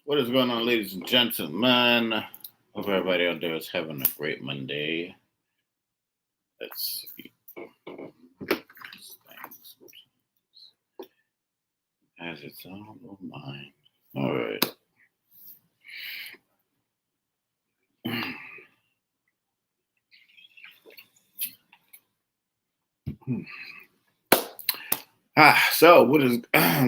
What is going on, ladies and gentlemen? Hope everybody out there is having a great Monday. Let's see. This thing has its own little mind. All right. So what is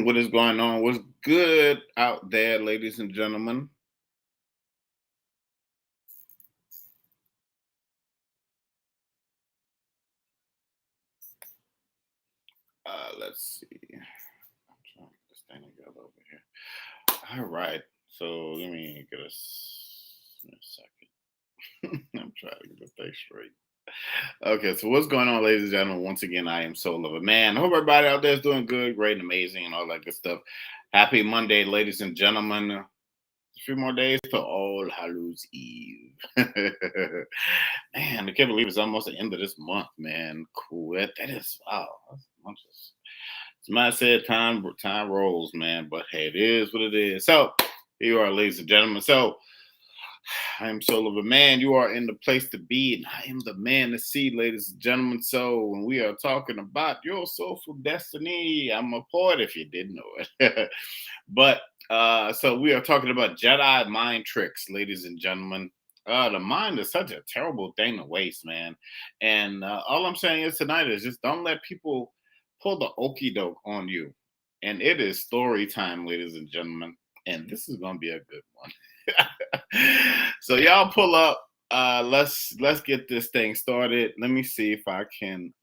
what is going on? What's good out there, ladies and gentlemen? Let's see. I'm trying to get this thing together over here. All right. So let me get a second. I'm trying to get this thing straight. Okay, so what's going on, ladies and gentlemen? Once again, I am Soul of a Man. I hope everybody out there is doing good, great, and amazing, and all that good stuff. Happy Monday, ladies and gentlemen. A few more days to All Hallows Eve. Man, I can't believe it's almost the end of this month, man. Cool. That is wow. As Matt said, time rolls, man. But hey, it is what it is. So here you are, ladies and gentlemen. So I am Soul of a Man. You are in the place to be, and I am the man to see, ladies and gentlemen. So, when we are talking about your soulful destiny, I'm a poet if you didn't know it. But so we are talking about Jedi mind tricks, ladies and gentlemen. The mind is such a terrible thing to waste, man. And all I'm saying is tonight is just don't let people pull the okey doke on you. And it is story time, ladies and gentlemen. And this is going to be a good one. So y'all pull up. Let's get this thing started. Let me see if I can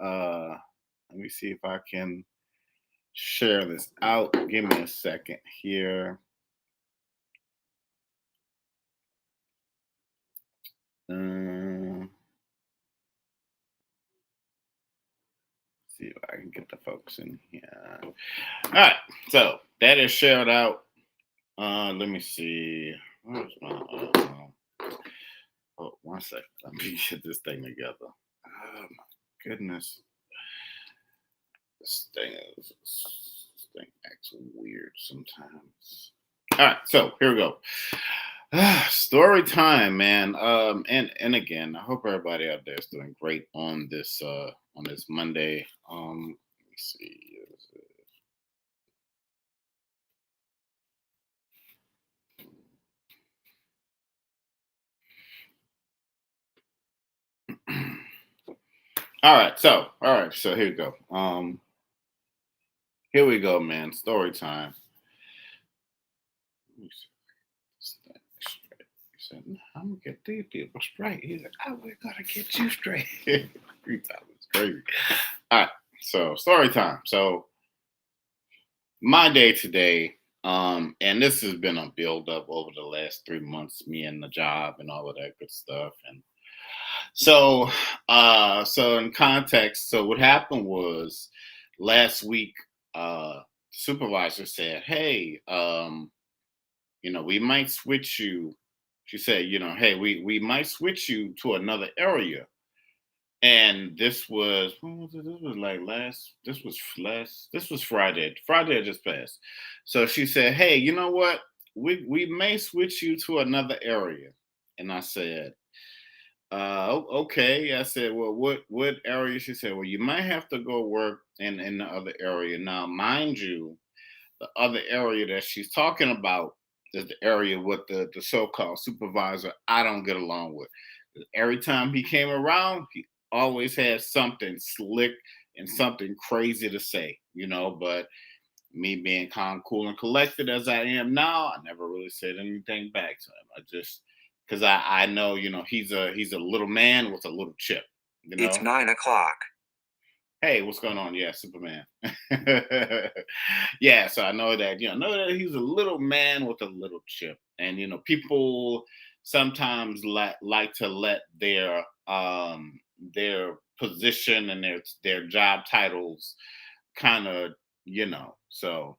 share this out. Give me a second here. See if I can get the folks in here. All right, so that is shared out. Let me see. Where's my oh, one second. Let me get this thing together. Oh my goodness. This thing acts weird sometimes. All right, so here we go. Story time, man. And again, I hope everybody out there is doing great on this Monday. Let me see. All right, so here we go. Here we go, man. Story time. Let me see this thing straight. He said, "No, I'm gonna get these people straight." He's like, "Oh, we're gonna get you straight." Three times, it's crazy. All right, so story time. So my day today, and this has been a build up over the last 3 months, me and the job and all of that good stuff. And so, so in context, so what happened was last week, supervisor said, "Hey, we might switch you." She said, "Hey, we might switch you to another area." And this was when was it? This was Friday. Friday just passed. So she said, "Hey, you know what? We may switch you to another area." And I said, okay. I said, "Well, what area?" She said, "Well, you might have to go work in the other area." Now, mind you, the other area that she's talking about is the area with the so-called supervisor I don't get along with. Every time he came around, he always had something slick and something crazy to say, but me being calm, cool, and collected as I am now, I never really said anything back to him. I just because I know, he's a little man with a little chip, It's 9 o'clock. Hey, what's going on? Yeah, Superman. Yeah, so I know that, know that he's a little man with a little chip. And people sometimes like to let their position and their job titles kind of, so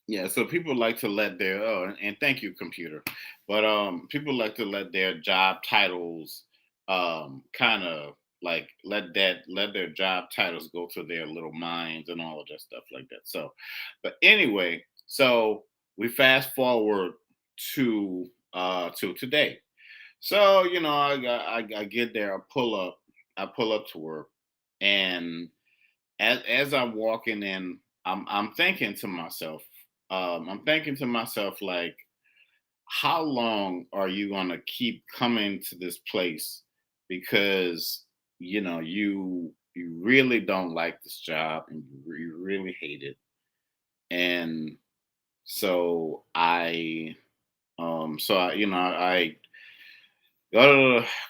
yeah, so people like to let their and thank you, computer. But people like to let their job titles kind of like let their job titles go to their little minds and all of that stuff like that. So but anyway, So we fast forward to today. So I get there, I pull up to work, and as I'm walking in, I'm thinking to myself, like, how long are you gonna keep coming to this place? Because you really don't like this job, and you really hate it. And so I go to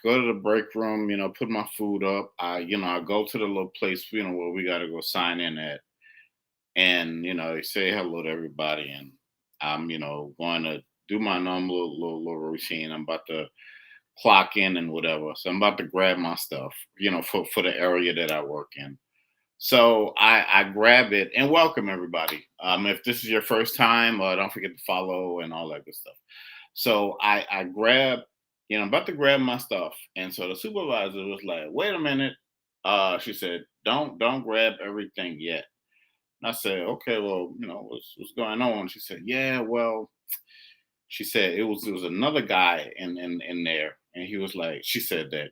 the break room, put my food up. I go to the little place, where we gotta go sign in at, and say hello to everybody, and I'm going to do my normal little routine. I'm about to clock in and whatever, so I'm about to grab my stuff, for the area that I work in. So I grab it and welcome everybody. If this is your first time, don't forget to follow and all that good stuff. So I grab, I'm about to grab my stuff, and so the supervisor was like, "Wait a minute." She said, "Don't grab everything yet." And I said, "Okay, well, what's going on?" She said, "Yeah, well," she said, it was another guy in there, and he was like, she said that,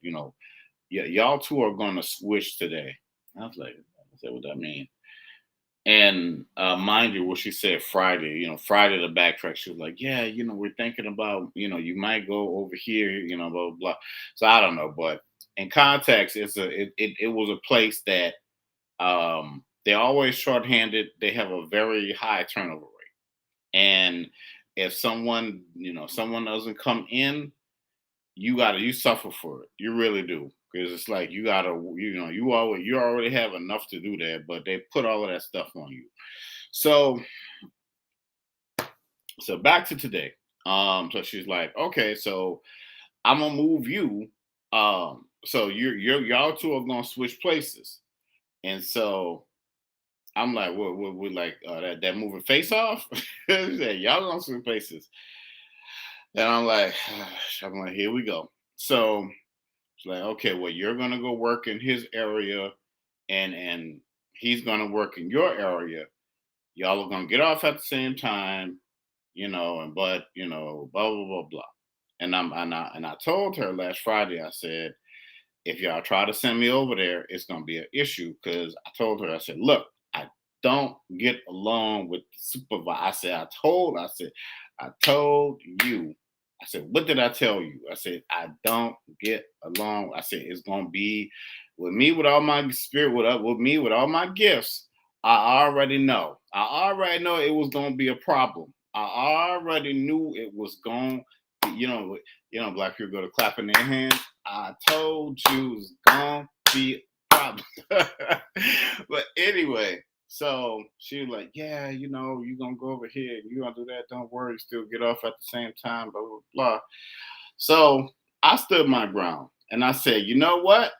"Yeah, y'all two are gonna switch today." I was like, I said, "What that mean?" And mind you, what she said Friday, Friday the backtrack, she was like, "Yeah, we're thinking about, you might go over here, blah blah blah." So I don't know, but in context, it was a place that they're always shorthanded. They have a very high turnover rate, and if someone doesn't come in, you suffer for it. You really do, because it's like you gotta, you already have enough to do there, but they put all of that stuff on you. So back to today. So she's like, "Okay, so I'm gonna move you. So y'all two are gonna switch places." And so I'm like, "What like that moving face off?" She said, "Y'all gonna switch places." And I'm like, "Here we go." So she's like, "Okay, well, you're gonna go work in his area, and he's gonna work in your area. Y'all are gonna get off at the same time, and but blah blah blah blah." And I told her last Friday, I said, "If y'all try to send me over there, it's gonna be an issue." Because I told her, I said, "Look, I don't get along with the supervisor." I told you. I said, "What did I tell you?" I said, "I don't get along." I said, "It's gonna be with me, with all my spirit, with me, with all my gifts. I already know. I already know it was gonna be a problem. I already knew it was going. You know, black people go to clapping their hands. I told you it's gonna be a problem." But anyway, so she was like, "Yeah, you're gonna go over here and you're gonna do that. Don't worry, still get off at the same time, blah, blah, blah." So I stood my ground and I said, "You know what?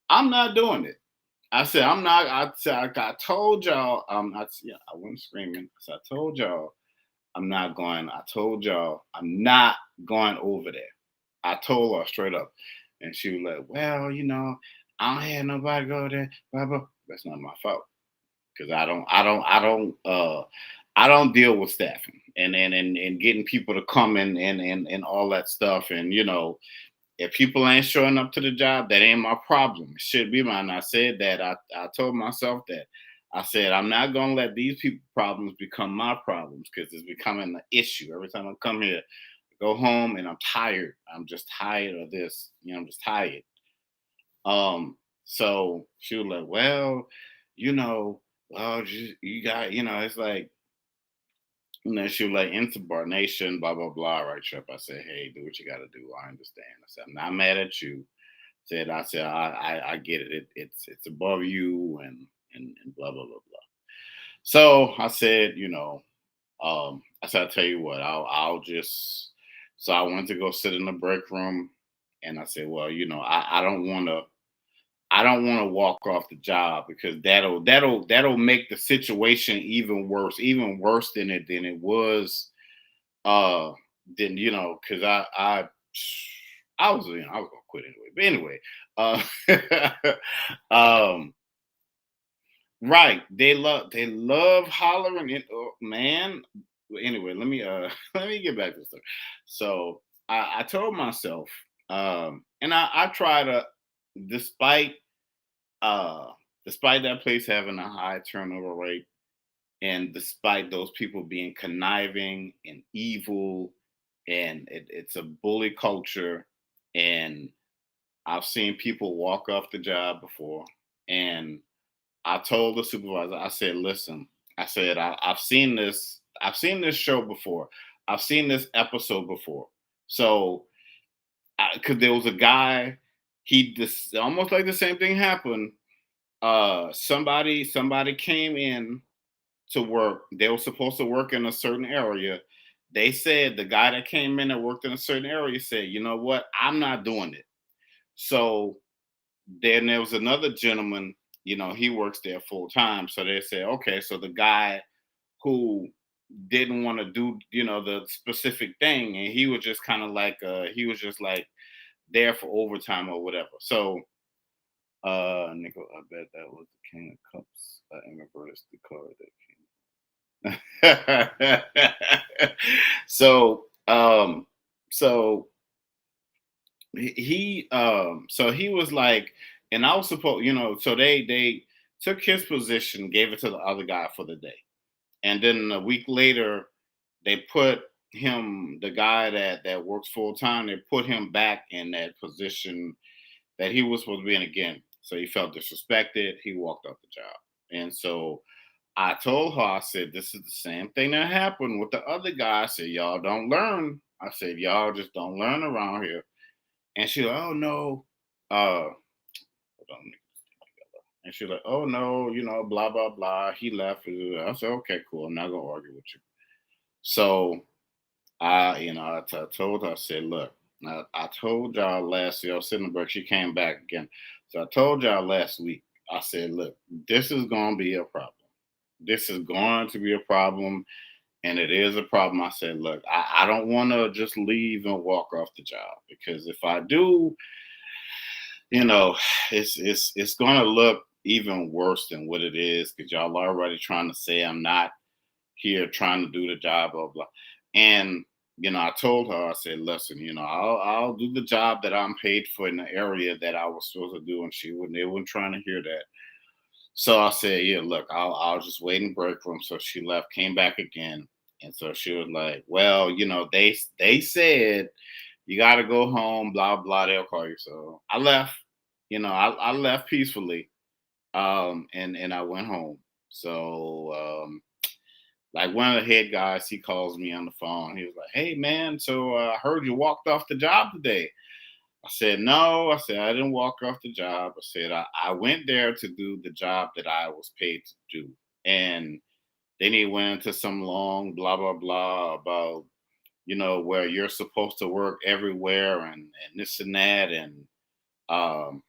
I'm not doing it." I said, "I'm not." I said, I told y'all, I went screaming. I said, "I told y'all I'm not going. I told y'all I'm not going over there." I told her straight up. And she was like, "Well, I don't have nobody go there, blah blah." That's not my fault, because I don't deal with staffing and getting people to come in and all that stuff. And if people ain't showing up to the job, that ain't my problem. It should be mine. I said that. I told myself that. I said, I'm not gonna let these people problems become my problems, because it's becoming an issue. Every time I come here, I go home and I'm tired. I'm just tired of this. I'm just tired. So she was like, "Well, you know, you got, it's like," and then she was like, "Insubordination, blah blah blah." Right, Trip. I said, "Hey, do what you got to do. I understand." I said, "I'm not mad at you." I get it. It's above you, and blah blah blah blah. So I said, I said, "I'll tell you what, I'll just." So I went to go sit in the break room, and I said, "Well, I don't want to. I don't want to walk off the job, because that'll make the situation even worse than it was. Uh, then because I was gonna quit anyway. But anyway, um, right? They love hollering it, man. anyway, let me let me get back to the story. So I told myself, and I try to, despite uh despite that place having a high turnover rate, and despite those people being conniving and evil, and it's a bully culture, and I've seen people walk off the job before, and I told the supervisor, I said, listen, I said, I've seen this show before. I've seen this episode before. So, because there was a guy, he just almost like the same thing happened. Somebody came in to work. They were supposed to work in a certain area. They said the guy that came in and worked in a certain area said, you know what, I'm not doing it. So then there was another gentleman, he works there full time. So they said, okay, so the guy who didn't want to do, the specific thing, and he was just kind of like, he was just like there for overtime or whatever. So, nickel, I bet that was the King of Cups. I reversed the card that came. So, so so he was like, and I was supposed, so they took his position, gave it to the other guy for the day, and then a week later they put him, the guy that works full time, they put him back in that position that he was supposed to be in again. So he felt disrespected, he walked off the job. And so I told her, I said, this is the same thing that happened with the other guy. I said, y'all don't learn. I said, y'all just don't learn around here. And she like, oh no, hold on, and she's like, oh no, blah blah blah. He left. I said, okay, cool. I'm not gonna argue with you. So I told her, I said, look, I told y'all last year, I was sitting in the break, she came back again. So I told y'all last week, I said, look, this is gonna be a problem. This is going to be a problem, and it is a problem. I said, look, I don't want to just leave and walk off the job, because if I do, you know, it's gonna look even worse than what it is, because y'all are already trying to say I'm not here trying to do the job, blah blah. And I told her, I said, listen, I'll do the job that I'm paid for in the area that I was supposed to do, and they weren't trying to hear that. So I said, yeah, look, I'll just wait in break room. So she left, came back again, and so she was like, well, they said you got to go home, blah blah. They'll call you. So I left. I left peacefully, and I went home. So like one of the head guys, he calls me on the phone. He was like, hey man, so I heard you walked off the job today. I said, no. I said, I didn't walk off the job. I said, I went there to do the job that I was paid to do. And then he went into some long blah, blah, blah about, where you're supposed to work everywhere, and this and that. And and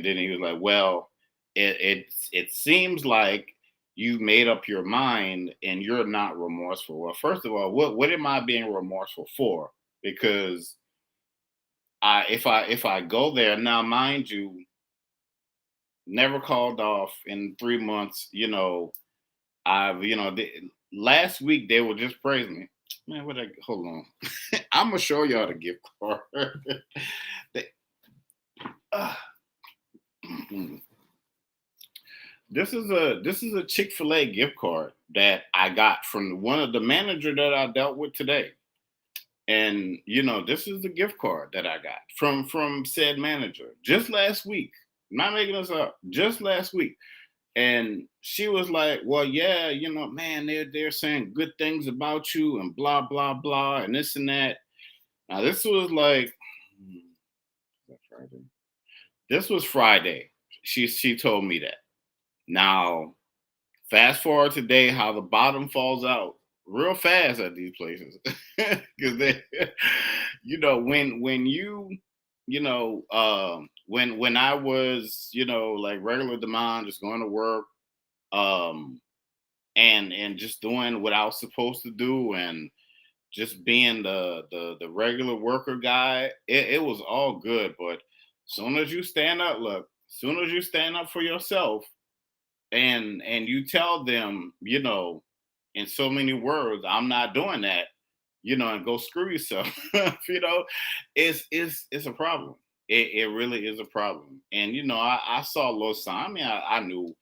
then he was like, well, it seems like you made up your mind and you're not remorseful. Well, first of all, what am I being remorseful for? Because if I go there now, mind you, never called off in 3 months. I've last week they were just praising me. Man, hold on. I'm gonna show y'all the gift card. They- uh, this is a Chick-fil-A gift card that I got from one of the manager that I dealt with today. And this is the gift card that I got from said manager just last week. I'm not making this up. Just last week. And she was like, well, yeah, man, they're saying good things about you and blah, blah, blah, and this and that. Now this was like, is that Friday? This was Friday. She told me that. Now, fast forward today, how the bottom falls out real fast at these places. Because they, when you, when I was, like regular demand, just going to work, um, and just doing what I was supposed to do, and just being the regular worker guy, it was all good. But soon as you stand up, look, soon as you stand up for yourself, and you tell them, in so many words, I'm not doing that, and go screw yourself. It's a problem. It really is a problem. And I saw low sign. I mean,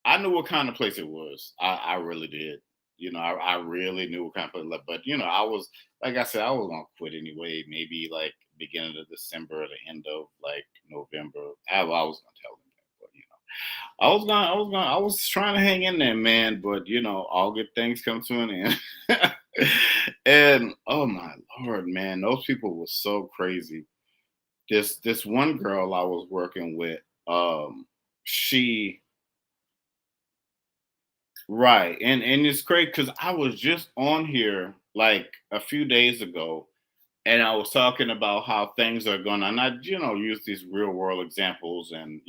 I knew what kind of place it was. I really did. I really knew what kind of place. But I was, like I said, I was gonna quit anyway. Maybe like beginning of December or the end of like November. I was gonna tell them that. But I was trying to hang in there, man. But all good things come to an end. And oh my lord, man, those people were so crazy. This one girl I was working with, she right, and it's great because I was just on here like a few days ago, and I was talking about how things are going, and I use these real world examples, and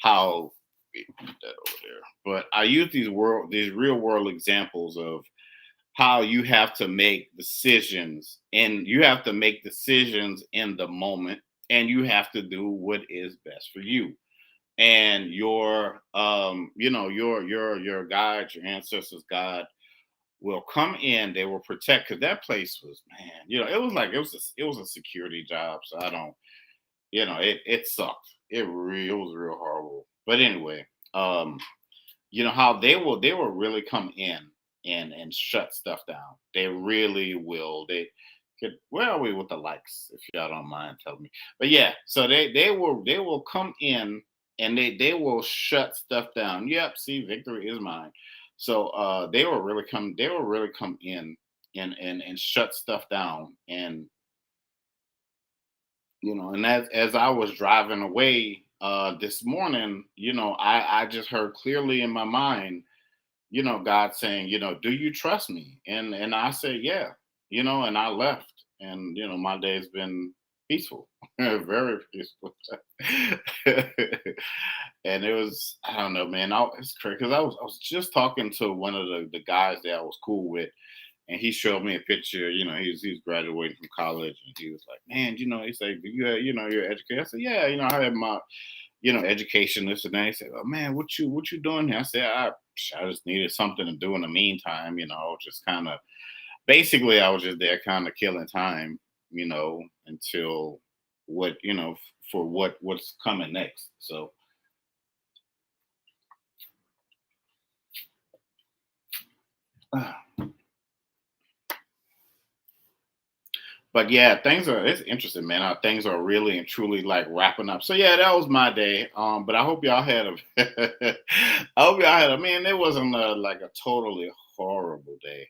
how put that over there. But I use these real world examples of how you have to make decisions, and you have to make decisions in the moment, and you have to do what is best for you and your guide, your ancestors God will come in. They will protect, because that place was, man, it was like it was a security job. So I don't, it sucked. It was real horrible. But anyway, um how they will really come in and shut stuff down. They really will. They could, where are we with the likes, if y'all don't mind telling me? But yeah, so they will come in, and they will shut stuff down. Yep, see, victory is mine. So they will really come in and shut stuff down. And and as I was driving away this morning, I just heard clearly in my mind, God saying, do you trust me? And I said, yeah, and I left. And my day's been peaceful. Very peaceful. And it was, I don't know, man. It's crazy because I was just talking to one of the guys that I was cool with, and he showed me a picture. He's graduating from college, and he was like, man, he said, you had, you're educated. I said, yeah, I had my education, this and that. He said, "Oh man, what you doing here?" I said, I just needed something to do in the meantime, just kind of basically I was just there kind of killing time, until what, for what's coming next. So but yeah, it's interesting, man. How things are really and truly like wrapping up. So yeah, that was my day. But I hope y'all had a I hope y'all had a, man, it wasn't like a totally horrible day,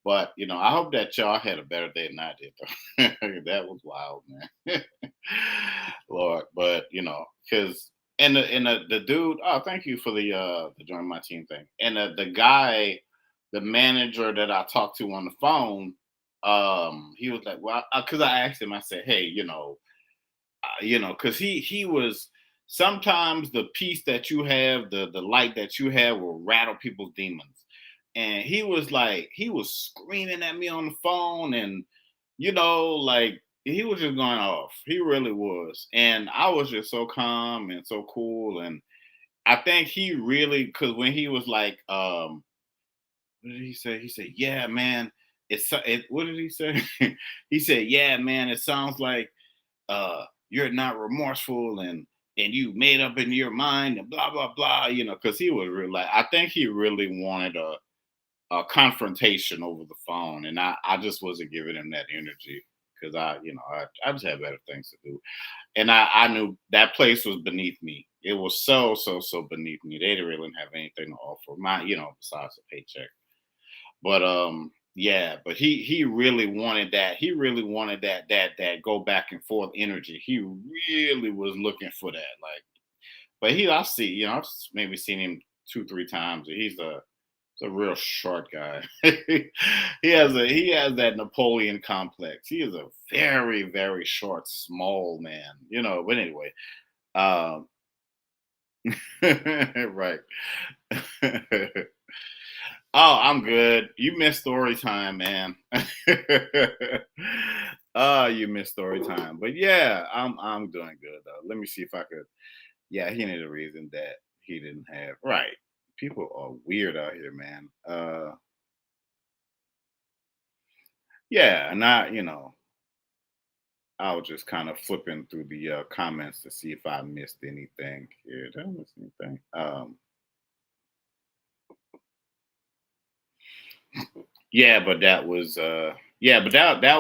but I hope that y'all had a better day than I did though. That was wild, man. Lord, but because the dude, oh, thank you for the join my team thing. And the guy, the manager that I talked to on the phone, he was like, well, because I asked him, I said, hey, because he was, sometimes the peace that you have, the light that you have will rattle people's demons. And he was screaming at me on the phone, and like he was just going off. He really was. And I was just so calm and so cool. And I think he really, because when he was like, what did he say? He said, yeah, man, what did he say? He said, yeah, man, it sounds like you're not remorseful, and you made up in your mind and blah blah blah, because he was really like, I think he really wanted a confrontation over the phone, and I just wasn't giving him that energy, because I just had better things to do. And I knew that place was beneath me. It was so beneath me. They didn't really have anything to offer my, besides a paycheck. But yeah, but he really wanted that. He really wanted that go back and forth energy. He really was looking for that. Like, but I see, I've maybe seen him 2 3 times. He's a real short guy. He has that Napoleon complex. He is a very very short, small man. But anyway, um, right. Oh, I'm good. You missed story time, man. Oh, you missed story time. But yeah, I'm doing good though. Let me see if I could. Yeah, he needed a reason that he didn't have. Right. people are weird out here, man. Yeah, and I was just kind of flipping through the comments to see if I missed anything here. Did I miss anything? Yeah, but that was that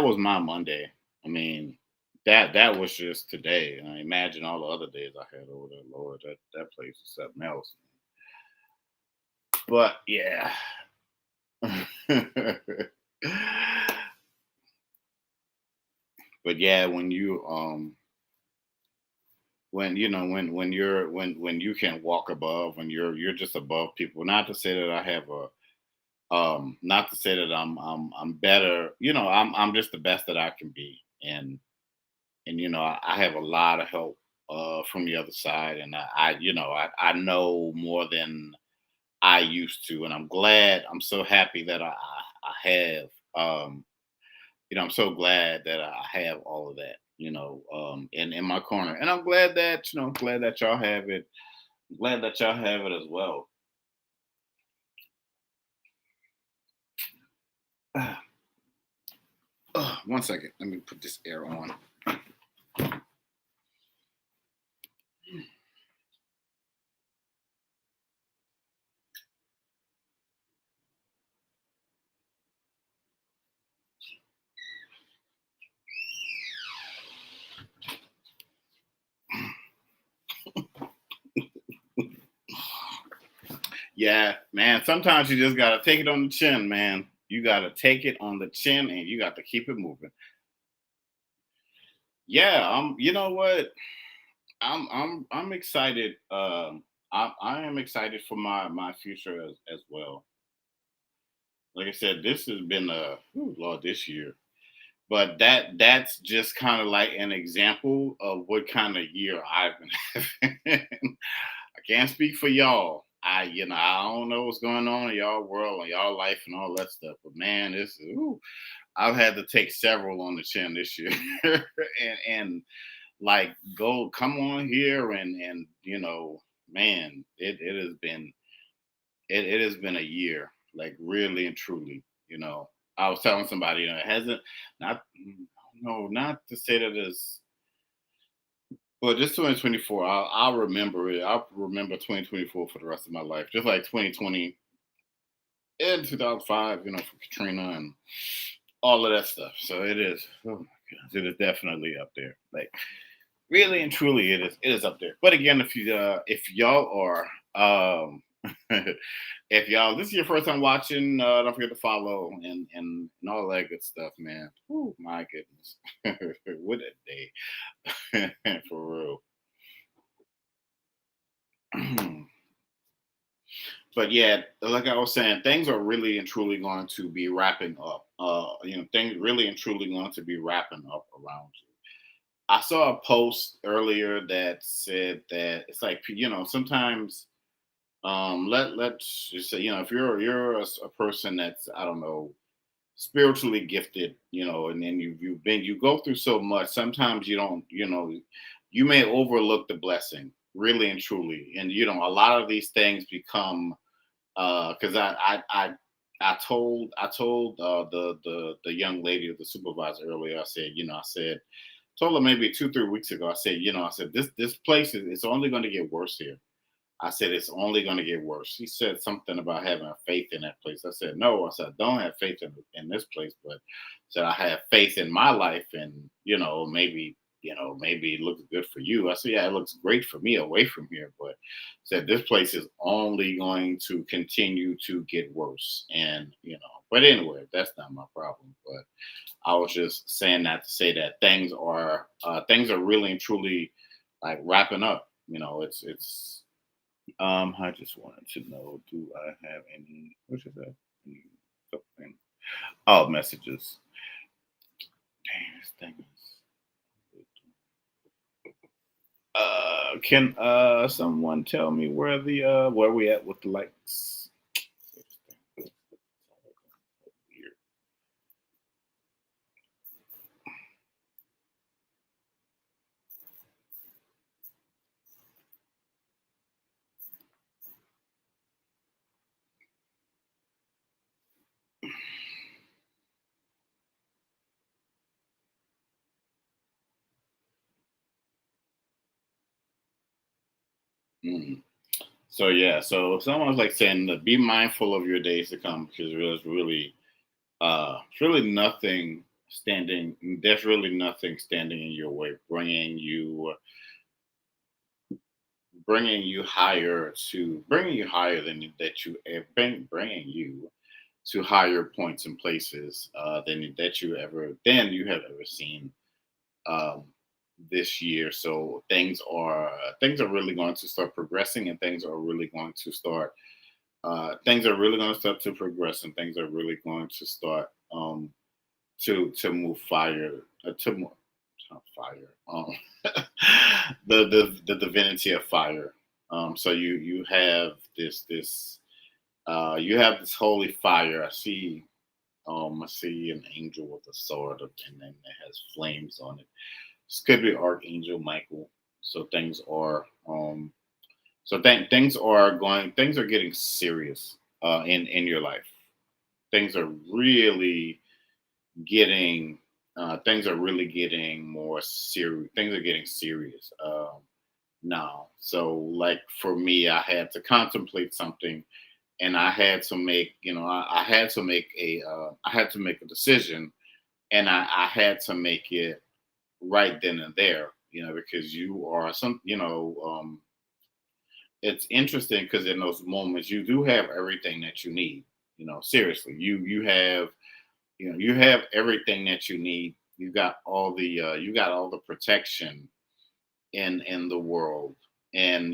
was my Monday. I mean, that was just today. And I imagine all the other days I had over there. Lord, that place is something else. But yeah. But yeah, when when you can walk above, when you're just above people. Not to say that I have a not to say that I'm better. I'm just the best that I can be. And I have a lot of help from the other side, and I know more than I used to, and I'm glad. I'm so happy that I have. I'm so glad that I have all of that. In my corner, and I'm glad that glad that y'all have it. Glad that y'all have it as well. One second, let me put this air on. Yeah, man. Sometimes you just gotta take it on the chin, man. You gotta take it on the chin, and you got to keep it moving. Yeah, You know what? I'm excited. I am excited for my future as well. Like I said, this has been Lord, this year, but that's just kind of like an example of what kind of year I've been having. I can't speak for y'all. I don't know what's going on in y'all world and y'all life and all that stuff. But man, I've had to take several on the chin this year, and like go come on here and man, it has been it has been a year, like really and truly. I was telling somebody, it hasn't not no, not to say that it's well, just 2024. I'll remember it. I'll remember 2024 for the rest of my life. Just like 2020 and 2005, for Katrina and all of that stuff. So it is. Oh my gosh, it is definitely up there. Like really and truly, it is up there. But again, if y'all are if y'all this is your first time watching, don't forget to follow and all that good stuff, man. Oh my goodness, what a day for real. But yeah, like I was saying, things are really and truly going to be wrapping up. Things really and truly going to be wrapping up around you. I saw a post earlier that said that it's like sometimes let's just say if you're a person that's I don't know spiritually gifted, and then you go through so much. Sometimes you don't you may overlook the blessing really and truly, and a lot of these things become because I told the young lady, the supervisor earlier. I said told her maybe 2 3 weeks ago. I said this place is it's only going to get worse here. I said it's only going to get worse. She said something about having a faith in that place. I said no. I said I don't have faith in this place, but said I have faith in my life, and maybe it looks good for you. I said yeah, it looks great for me away from here, but said this place is only going to continue to get worse, and But anyway, that's not my problem. But I was just saying that to say that things are really and truly like wrapping up. It's I just wanted to know, do I have any, what is that? Something. Oh, messages. Dang, this thing is. Can someone tell me where we at with the likes? Mm. So yeah, so someone's like saying that be mindful of your days to come because it's really nothing standing. There's really nothing standing in your way, bringing you higher than that you bringing you to higher points and places than you have ever seen um, this year. So things are really going to start progressing, and things are really going to start to progress, and things are really going to start to move to move not fire the divinity of fire. So you have this holy fire. I see an angel with a sword, and then it has flames on it. This could be Archangel Michael. So things are getting serious in your life. Things are really getting things are really getting more serious. Things are getting serious now. So like for me, I had to contemplate something, and I had to make a decision, and I had to make it right then and there, because you are some, it's interesting because in those moments you do have everything that you need. Seriously, you have everything that you need. You got all the protection in the world, and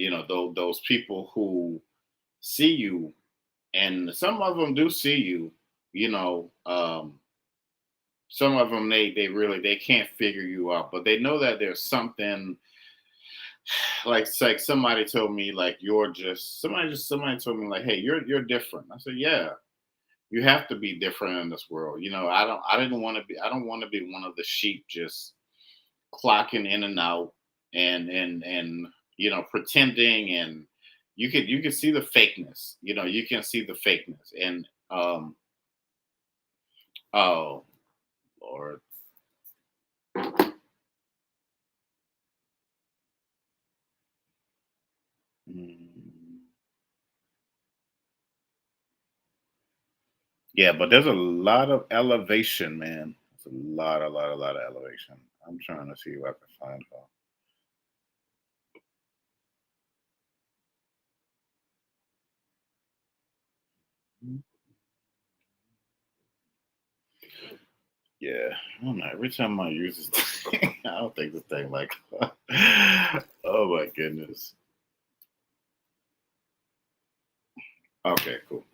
those people who see you, and some of them do see you. You know, some of them they can't figure you out, but they know that there's something. Like it's like somebody told me like somebody told me like, hey, you're different. I said, yeah, you have to be different in this world. I don't want to be one of the sheep just clocking in and out, and pretending, and you can see the fakeness. You can see the fakeness, and oh Lord. Mm. Yeah, but there's a lot of elevation, man. There's a lot of elevation. I'm trying to see if I can find her. Mm. Yeah, I don't know. Every time I use this thing, I don't think this thing like. Oh my goodness. Okay, cool.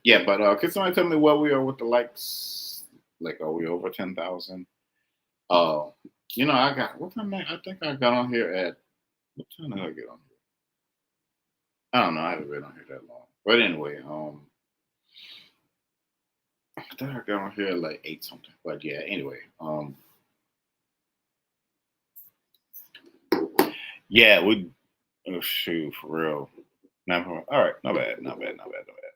Yeah, but can somebody tell me what we are with the likes? Like, are we over 10,000? Oh, I got what time? I think I got on here at what time did I get on here? I don't know. I haven't been on here that long. But anyway, I think I got on here at like 8 something. But yeah, anyway, yeah, we oh, shoot for real. All right, not bad, not bad, not bad, not bad.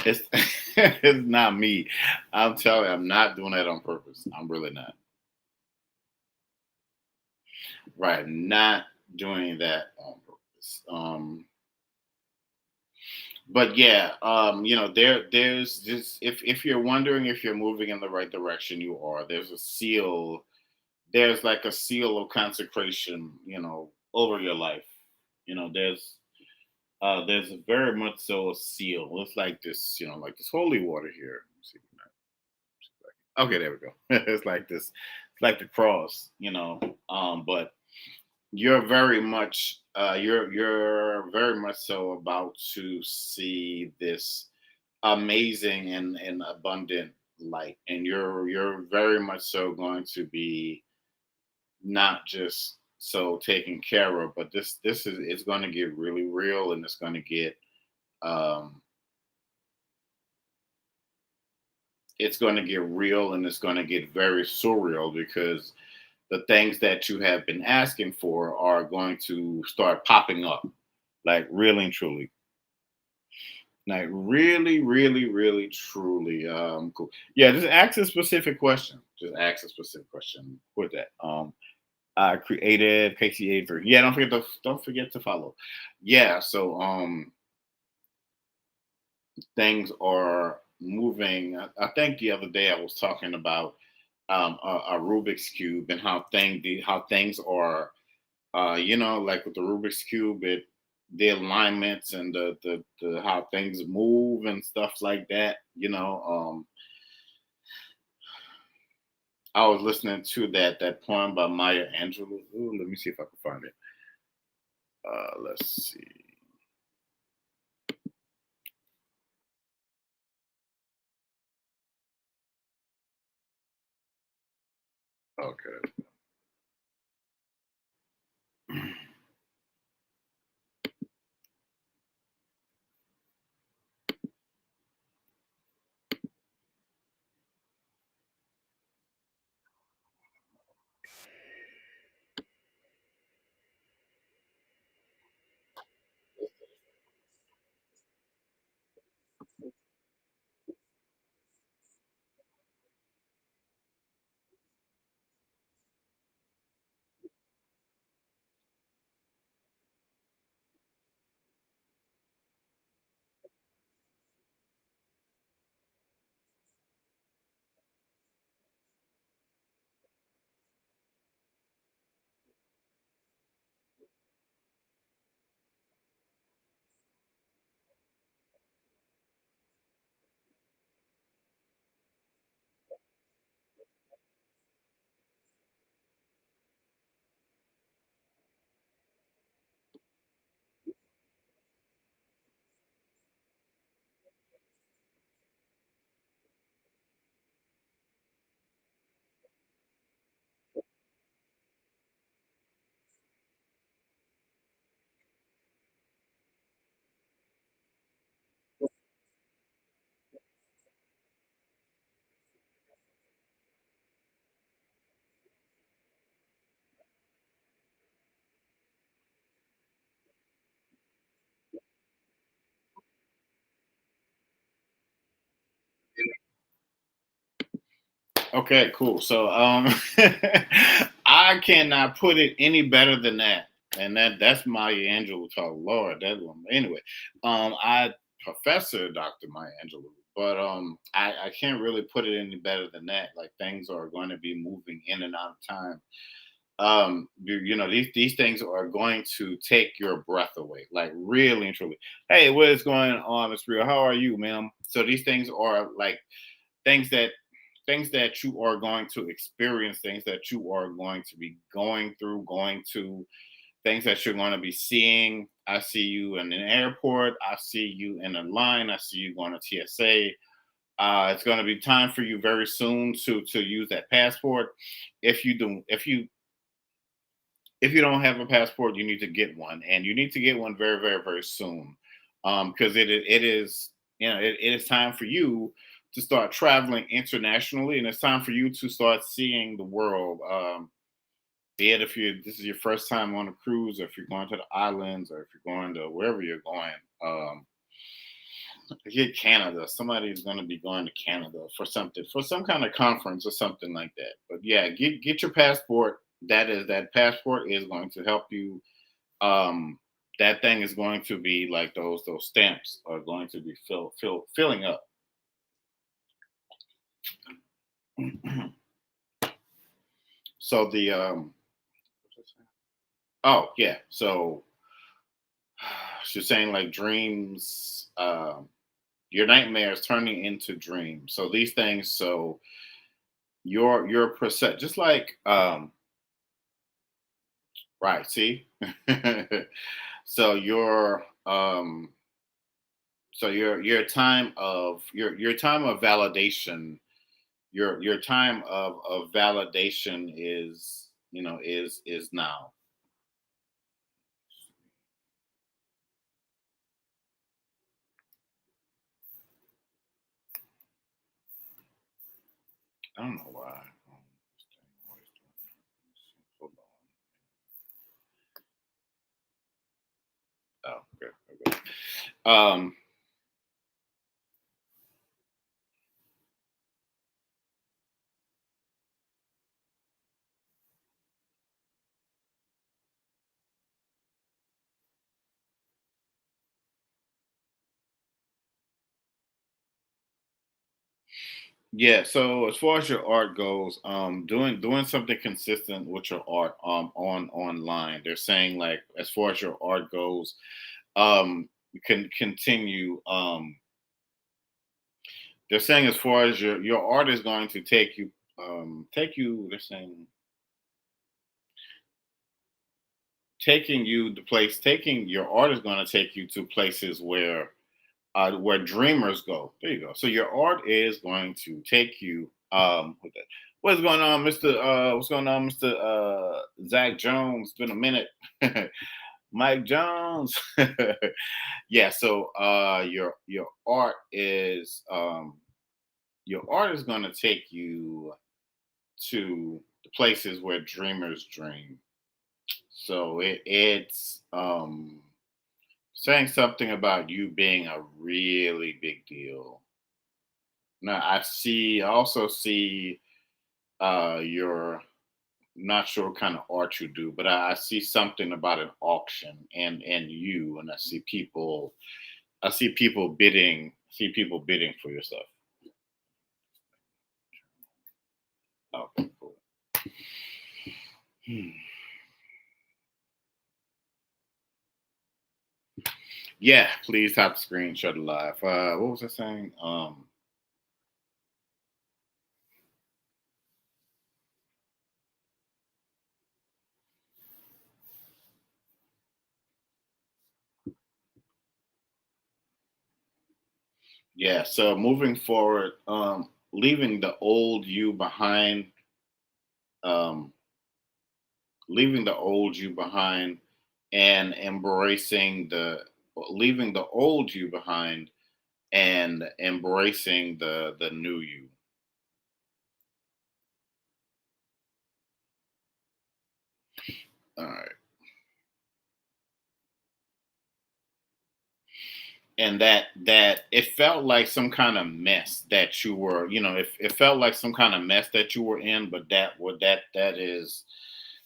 It's it's not me. I'm telling you, I'm not doing that on purpose. I'm really not. Right, not doing that on purpose. But yeah, there's just if you're wondering if you're moving in the right direction, you are. There's a seal. There's like a seal of consecration, over your life. There's very much so a seal. It's like this holy water here. Let's see. Okay, there we go. It's like this. It's like the cross, but you're very much so about to see this amazing and abundant light, and you're very much so going to be not just so taken care of, but this is it's going to get really real, and um it's going to get real, and it's going to get very surreal, because the things that you have been asking for are going to start popping up, like really and truly. Like really, really, really, truly cool. Yeah, just ask a specific question. Just ask a specific question with that. Creative Casey Avery. Yeah, don't forget to follow. Yeah, so things are moving. I think the other day I was talking about a Rubik's cube and how things are. Like with the Rubik's cube, the alignments and the how things move and stuff like that. I was listening to that poem by Maya Angelou. Ooh, let me see if I can find it. Let's see. Okay. Okay, cool. So I cannot put it any better than that. And that's Maya Angelou talk. Lord, that one. Anyway, I Professor Dr. Maya Angelou, but I can't really put it any better than that. Like things are going to be moving in and out of time. These things are going to take your breath away, like really and truly. Hey, what is going on, Miss Real? How are you, ma'am? So these things are like things that things that you are going to experience, things that you are going to be going through, going to things that you're going to be seeing. I see you in an airport. I see you in a line. I see you going to TSA. It's going to be time for you very soon to use that passport. If you don't have a passport, you need to get one, and you need to get one very, very, very soon, because it is time for you to start traveling internationally, and it's time for you to start seeing the world. Be it if this is your first time on a cruise, or if you're going to the islands, or if you're going to wherever you're going. Get Canada. Somebody's going to be going to Canada for something, for some kind of conference or something like that. But yeah, get your passport. That passport is going to help you. That thing is going to be like those stamps are going to be filling up. So the oh yeah, so she's saying like dreams. Your nightmares turning into dreams. So these things. So your percent, just like right. See, so your time of your time of validation, your time of validation is is now. I don't know why. This thing always doing that. Hold on. Oh, okay. Okay. Yeah, so as far as your art goes, doing something consistent with your art on online. They're saying like as far as your art goes, you can continue they're saying as far as your art is going to take you they're saying taking you the place taking your art is going to take you to places where dreamers go. There you go. So your art is going to take you. What's going on, Mister? What's going on, Mister? Zach Jones. It's been a minute. Mike Jones. Yeah. So your art is going to take you to the places where dreamers dream. So it's saying something about you being a really big deal. Now I also see you're not sure what kind of art you do, but I see something about an auction and you and I see people bidding for your stuff. Okay, cool. Hmm. Yeah, please tap the screen, shut it live. What was I saying? Yeah, so moving forward, leaving the old you behind, um, leaving the old you behind and embracing the leaving the old you behind and embracing the new you. All right. And that it felt like some kind of mess that you were, it felt like some kind of mess that you were in, but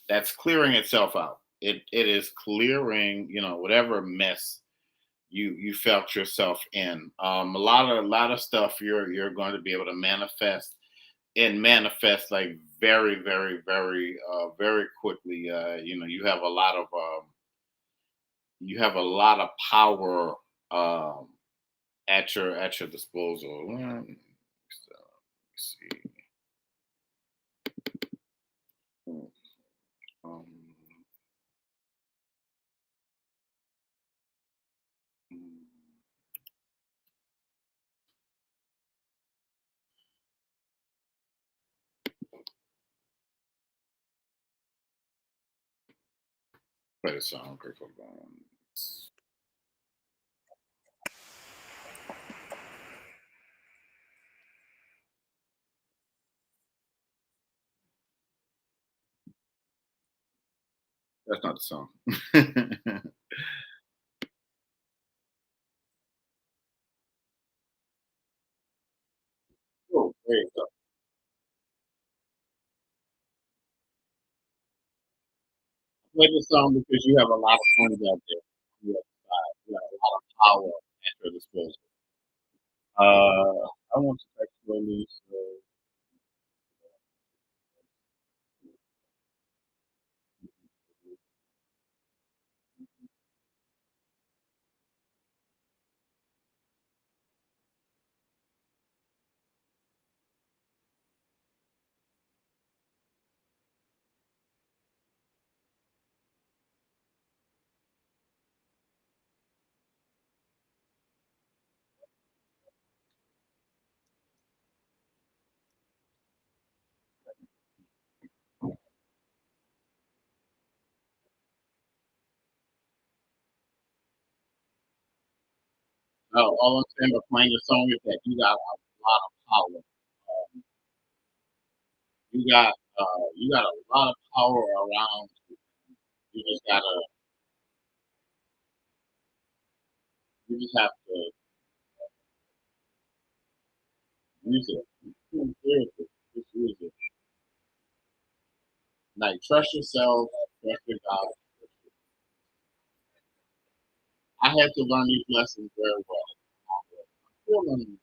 that's clearing itself out. It is clearing, whatever mess you felt yourself in. A lot of stuff you're going to be able to manifest like very, very, very, very quickly. You have a lot of power um, at your disposal. So, let's see. Um, Play the song. Grateful Dawn. That's not the song. Oh, there you go. Play the song because you have a lot of friends out there. You have a lot of power at your disposal. I want to actually all I'm saying about playing the song is that you got a lot of power. You got a lot of power around you. You just gotta you just have to use it. Seriously, just use it. Like trust yourself, trust your God. I had to learn these lessons very well. I'm still learning.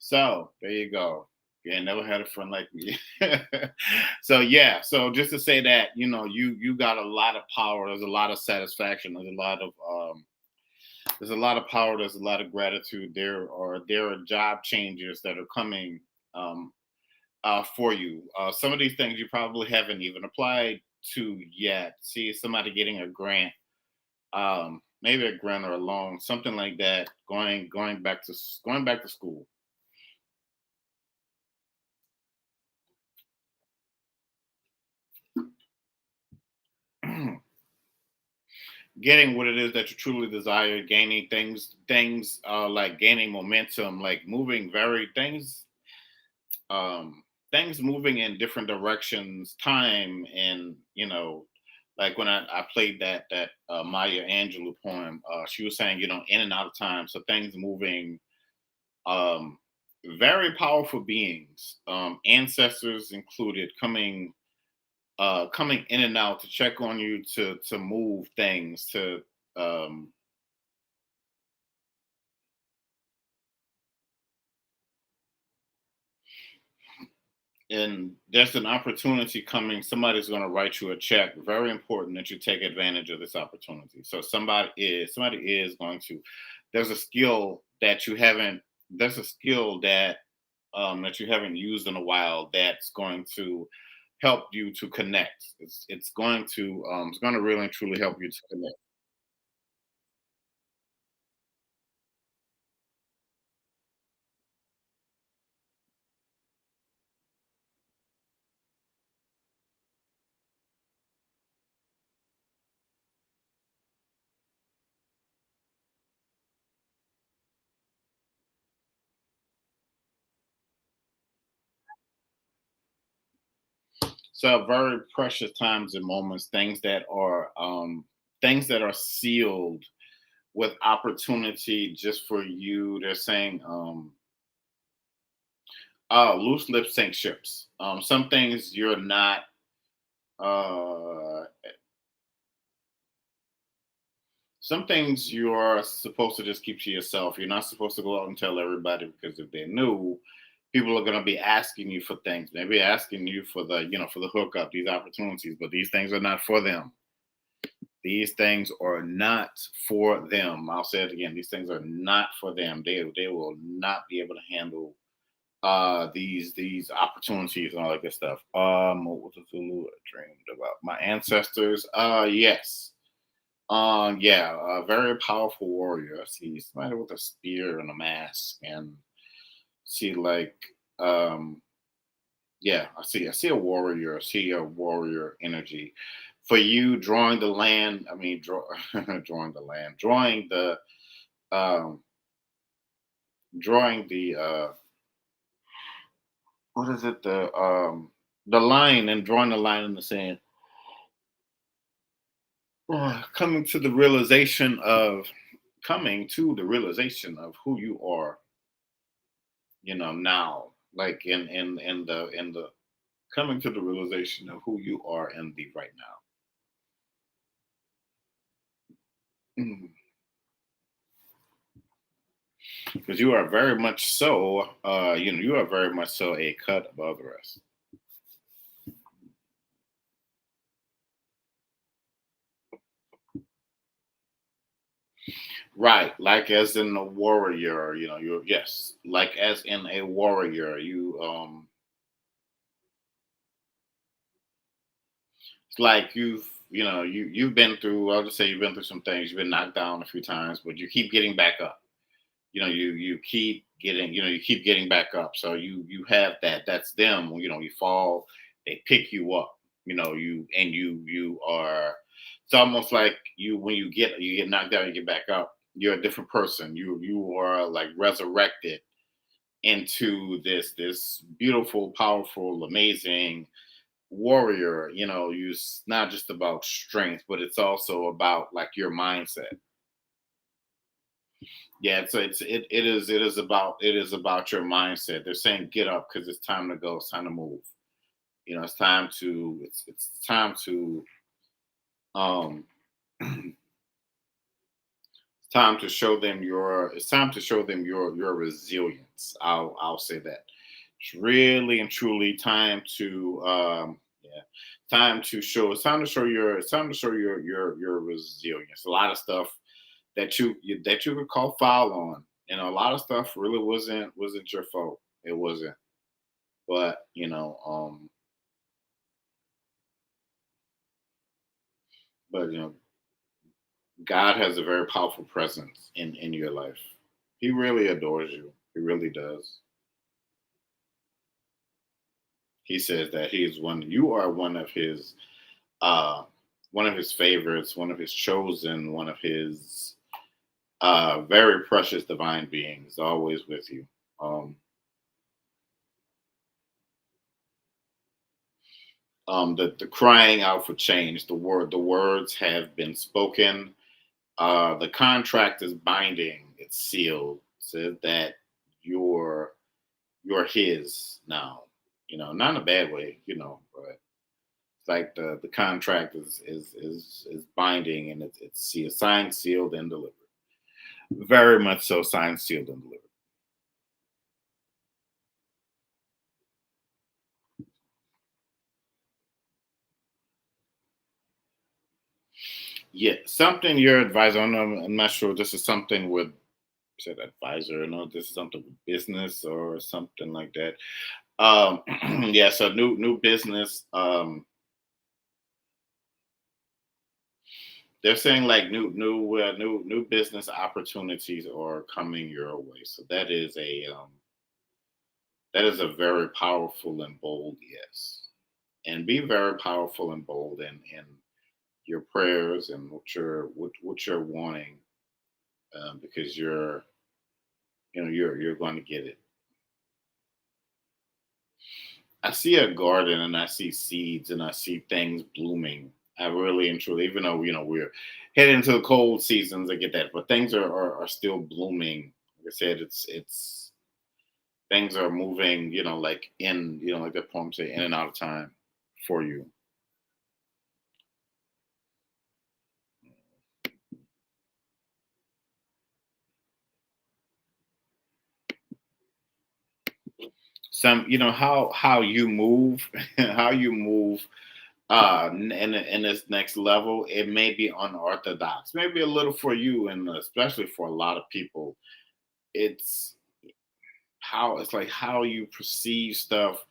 So there you go. Yeah, never had a friend like me. So yeah, so just to say that, you got a lot of power. There's a lot of satisfaction. There's a lot of power. There's a lot of gratitude. There are job changes that are coming um, for you. Some of these things you probably haven't even applied to yet. See somebody getting a grant, maybe a grant or a loan, something like that. Going back to school. Getting what it is that you truly desire, gaining things like gaining momentum, like moving very um things moving in different directions, time, and like when I played that Maya Angelou poem, she was saying, in and out of time. So things moving, um very powerful beings, ancestors included, coming in and out to check on you, to move things, to um and there's an opportunity coming. Somebody's going to write you a check. Very important that you take advantage of this opportunity. So somebody is going to. There's a skill that you haven't. There's a skill that you haven't used in a while, that's going to help you to connect. It's going to really and truly help you to connect. So very precious times and moments, things that are sealed with opportunity just for you. They're saying, loose lip sync ships. Some things you're not. Uh, some things you're supposed to just keep to yourself. You're not supposed to go out and tell everybody, because if they knew, people are going to be asking you for things. Maybe asking you for the hookup, these opportunities, but these things are not for them. These things are not for them. I'll say it again. These things are not for them. They will not be able to handle these opportunities and all that good stuff. What was the Zulu I dreamed about? My ancestors. Yes. Yeah, a very powerful warrior. I see somebody with a spear and a mask, and see like um yeah, I see a warrior. I see a warrior energy. For you, drawing the land, I mean, drawing the land, um drawing the what is it, the line, and drawing the line in the sand. Coming to the realization of who you are, now, like in the coming to the realization of who you are in the right now. Because you are very much so, you are very much so a cut above the rest. Right, like as in a warrior, you're, yes, like as in a warrior, it's like you've been through. I'll just say you've been through some things. You've been knocked down a few times, but you keep getting back up. You keep getting back up. So you have that. That's them. When you fall, they pick you up. You are. It's almost like when you get knocked down, you get back up. You're a different person. You are like resurrected into this beautiful, powerful, amazing warrior. It's not just about strength, but it's also about like your mindset. Yeah, so it is about your mindset. They're saying get up because it's time to go. It's time to move. It's time to um it's Time to show them your. It's time to show them your resilience. I'll say that. It's really and truly time to yeah, time to show. It's time to show your. It's time to show your resilience. A lot of stuff that you could call foul on, and a lot of stuff really wasn't your fault. It wasn't. But God has a very powerful presence in your life. He really adores you. He really does. He says that he is one. You are uh, one of his favorites, one of his chosen, one of his very precious divine beings, always with you. Um, the crying out for change. The words have been spoken. The contract is binding. It's sealed. Says that you're you're his now. Not in a bad way. But it's like the contract is binding, and it's signed, sealed, and delivered. Very much so, signed, sealed, and delivered. Yeah, something your advisor. I don't know. I'm not sure. This is something with said advisor. No, this is something with business or something like that. Yeah. So new business. They're saying like new business opportunities are coming your way. So that is a very powerful and bold yes. And be very powerful and bold in your prayers and what you're wanting, because you're going to get it. I see a garden and I see seeds and I see things blooming. I really and truly, even though we're heading into the cold seasons, I get that, but things are still blooming. Like I said, it's things are moving. Like like the poem say, in and out of time for you. Some how you move, how you move in this next level. It may be unorthodox, maybe a little for you, and especially for a lot of people. It's it's like how you perceive stuff.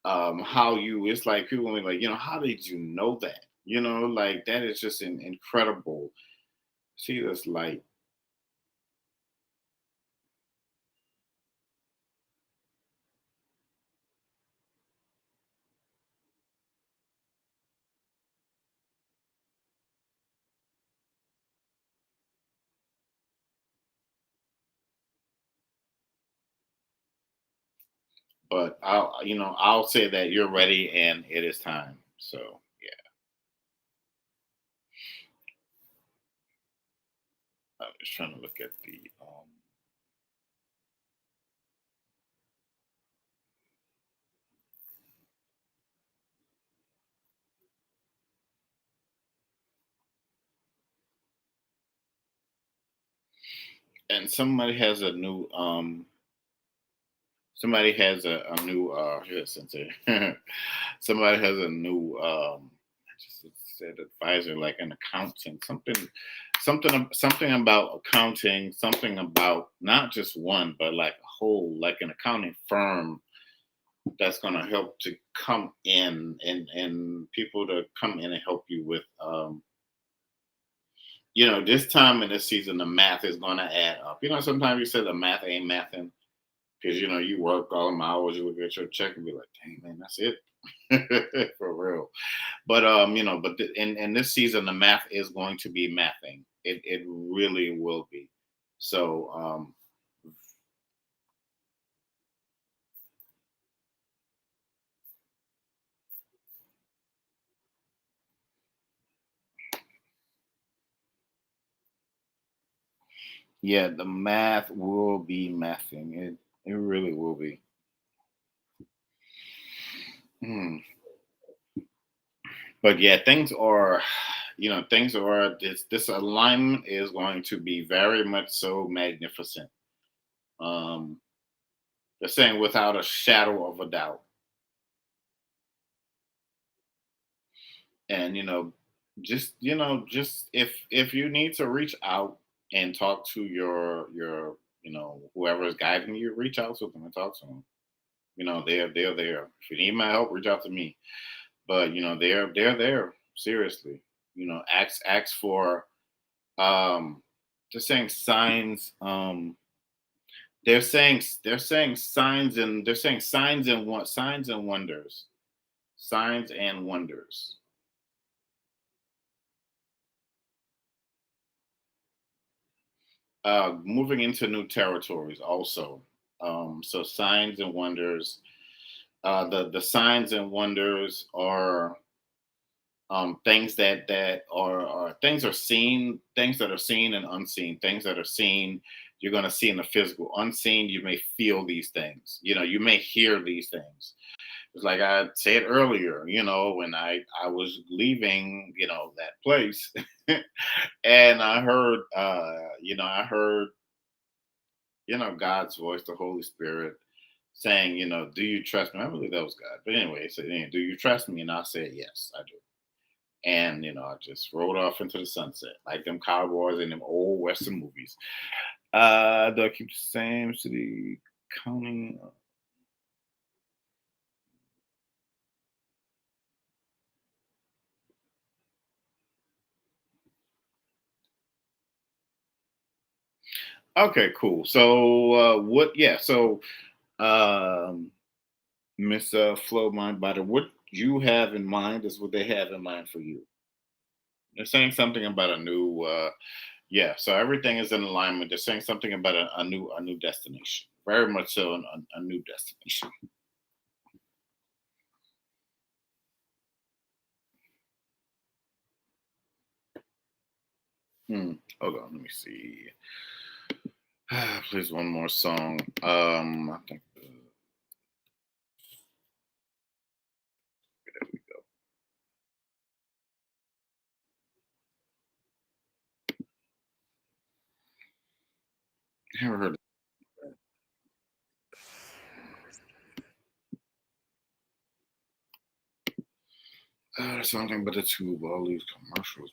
How you It's like people will be like, how did you know that? Like that is just incredible. See this light. But I'll say that you're ready and it is time. So yeah, I'm just trying to look at the and somebody has a new here since somebody has a new I just said advisor, like an accountant, something about accounting, something about not just one but like a whole, like an accounting firm that's going to help to come in and people to come in and help you with this time in this season the math is going to add up. Sometimes you say the math ain't mathing because you work all them hours, you look at your check and be like, dang man, that's it. For real. But in this season the math is going to be mathing. It really will be. So yeah, the math will be mathing. It really will be. Hmm. But yeah, things are. things are this alignment is going to be very much so magnificent. Um, they're saying without a shadow of a doubt. And just if you need to reach out and talk to your whoever is guiding you, reach out to them and talk to them. They're there. If you need my help, reach out to me. But they're there. Seriously. Ask for they're saying signs. They're saying signs and what signs and wonders. Signs and wonders. Moving into new territories also. So signs and wonders. The signs and wonders are things that are things are seen, things that are seen and unseen, things that are seen you're going to see in the physical. Unseen, you may feel these things. You may hear these things. It's like I said earlier. When I was leaving, that place, and I heard God's voice, the Holy Spirit, saying, do you trust me? I believe that was God. But anyway, he said, do you trust me? And I said, yes, I do. And, I just rode off into the sunset, like them cowboys in them old Western movies. Do I keep the same city, county? Okay, cool. So, yeah. So, um, Miss Flow Mind Body, what you have in mind is what they have in mind for you. They're saying something about a new, yeah. So everything is in alignment. They're saying something about a new destination. Very much so, a new destination. Hmm. Hold on, let me see. Please, one more song. I think. There we go. Never heard. Something but a tube. All these commercials.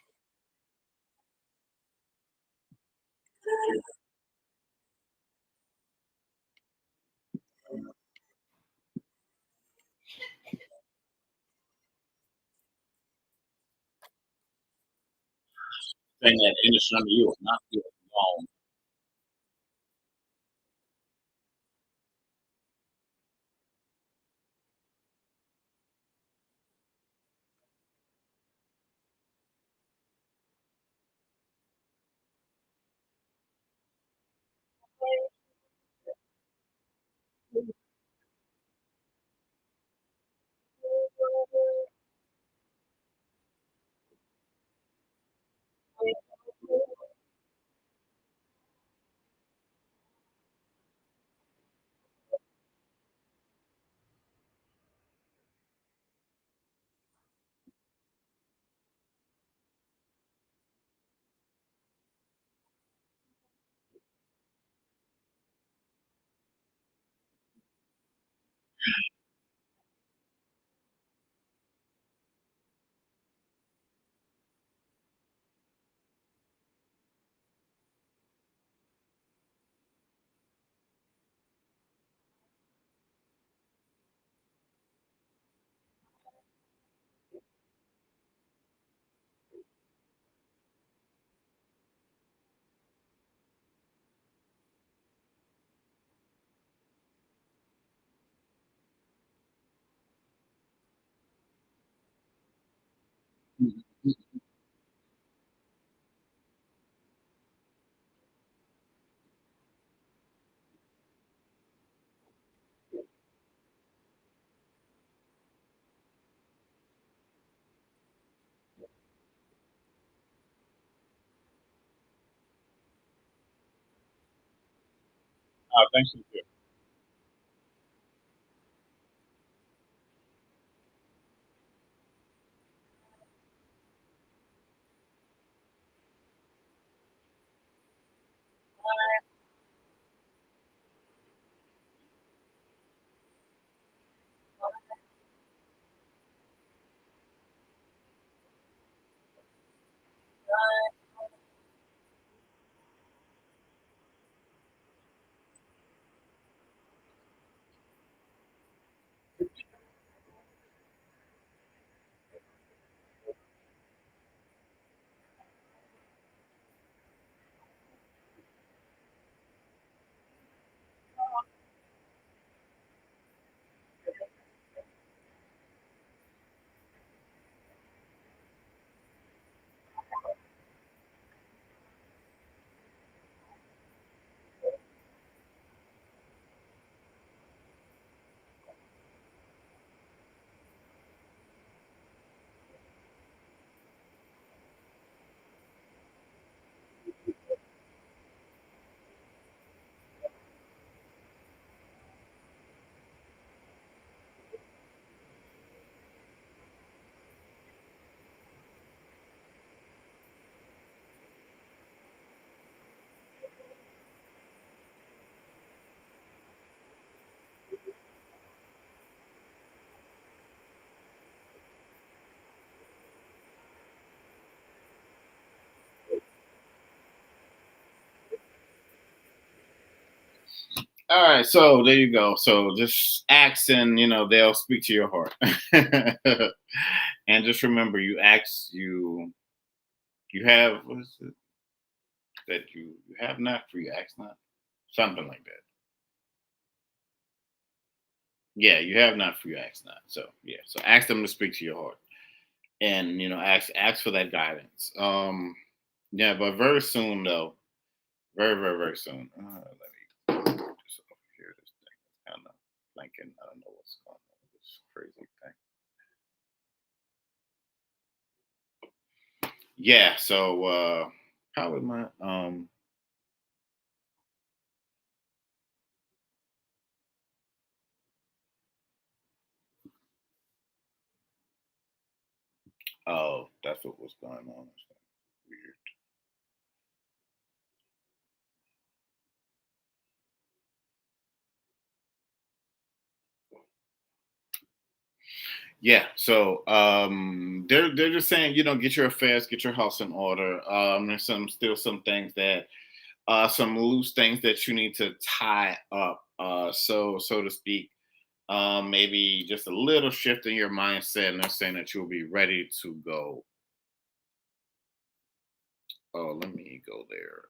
Saying that industry under you is not good alone. Thanks. All right, so there you go. So just ask, and they'll speak to your heart. And just remember, you have, what is it that you have not, for you ask not, something like that. Yeah, you have not, for you ask not. So yeah, so ask them to speak to your heart, and ask for that guidance. Yeah, but very soon though, very very very soon. Let me just over here. This thing is kind of blinking. I don't know what's going on with this crazy thing. Yeah, so probably my oh, that's what was going on. It's weird. Yeah, so they're just saying, get your affairs, get your house in order. There's some things that some loose things that you need to tie up, so to speak. Maybe just a little shift in your mindset, and they're saying that you'll be ready to go. Oh, let me go there.